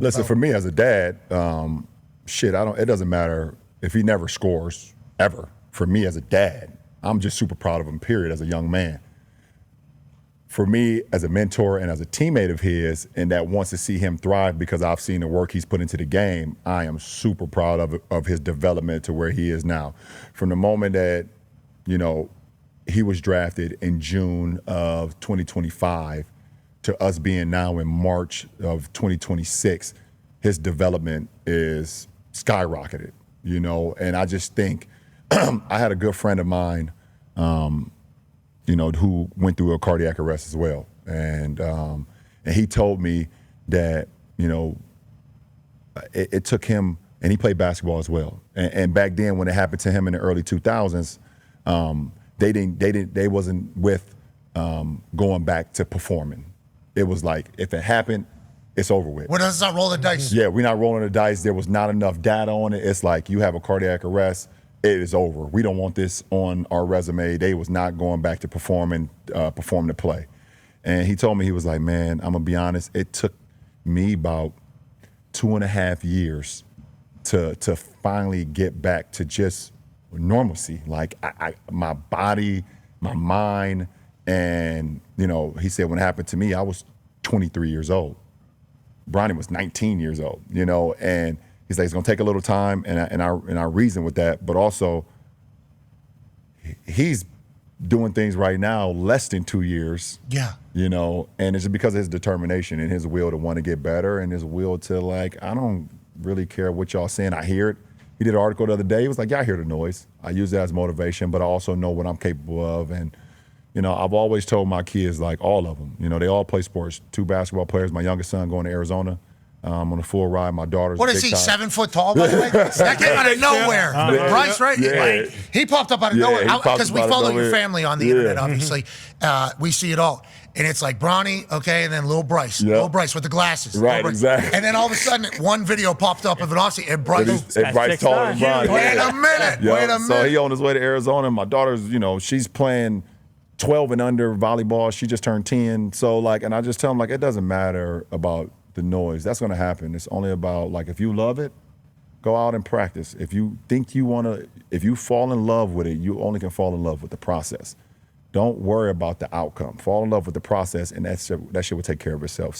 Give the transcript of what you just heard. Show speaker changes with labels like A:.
A: Listen, for me as a dad, it doesn't matter if he never scores, ever. For me as a dad, I'm just super proud of him, period, as a young man. For me, as a mentor and as a teammate of his, and that wants to see him thrive because I've seen the work he's put into the game, I am super proud of his development to where he is now. From the moment that, he was drafted in June of 2025 to us being now in March of 2026, his development is skyrocketed, and I just think I had a good friend of mine, who went through a cardiac arrest as well. And he told me that, it took him, and he played basketball as well. And back then when it happened to him in the early 2000s, they wasn't with going back to performing. It was like, if it happened, it's over with.
B: Well, let's not roll the dice.
A: Yeah, we're not rolling the dice. There was not enough data on it. It's like, you have a cardiac arrest, it is over. We don't want this on our resume. They was not going back to perform the play. And he told me, he was like, man, I'm gonna be honest, it took me about 2.5 years to finally get back to just normalcy. Like my body, my mind, and he said when it happened to me, I was 23 years old. Bronny was 19 years old, and he's like, it's gonna take a little time, and I reason with that, but also he's doing things right now less than 2 years.
B: Yeah.
A: And it's because of his determination and his will to want to get better and his will to I don't really care what y'all saying. I hear it. He did an article the other day. He was like, yeah, I hear the noise. I use that as motivation, but I also know what I'm capable of. And, I've always told my kids, all of them, they all play sports. 2 basketball players. My youngest son going to Arizona. On a full ride. My daughter's
B: What is he, 7 foot tall, by the way? That came out of nowhere. Bryce, right?
A: Yeah.
B: He popped up out of nowhere. Because we follow your
A: nowhere.
B: family on the internet, obviously. We see it all. And it's like Bronny, okay, and then little Bryce.
A: Yep.
B: Little Bryce with the glasses.
A: Right, exactly.
B: And then all of a sudden, one video popped up of an offseason, and Bryce.
A: And Bryce taller than Bronny.
B: Wait a minute.
A: Yep.
B: Wait a minute.
A: So he on his way to Arizona. My daughter's, she's playing 12 and under volleyball. She just turned 10. So, and I just tell him, it doesn't matter about the noise. That's going to happen. It's only about, if you love it, go out and practice. If you think if you fall in love with it, you only can fall in love with the process. Don't worry about the outcome. Fall in love with the process, and that shit will take care of itself.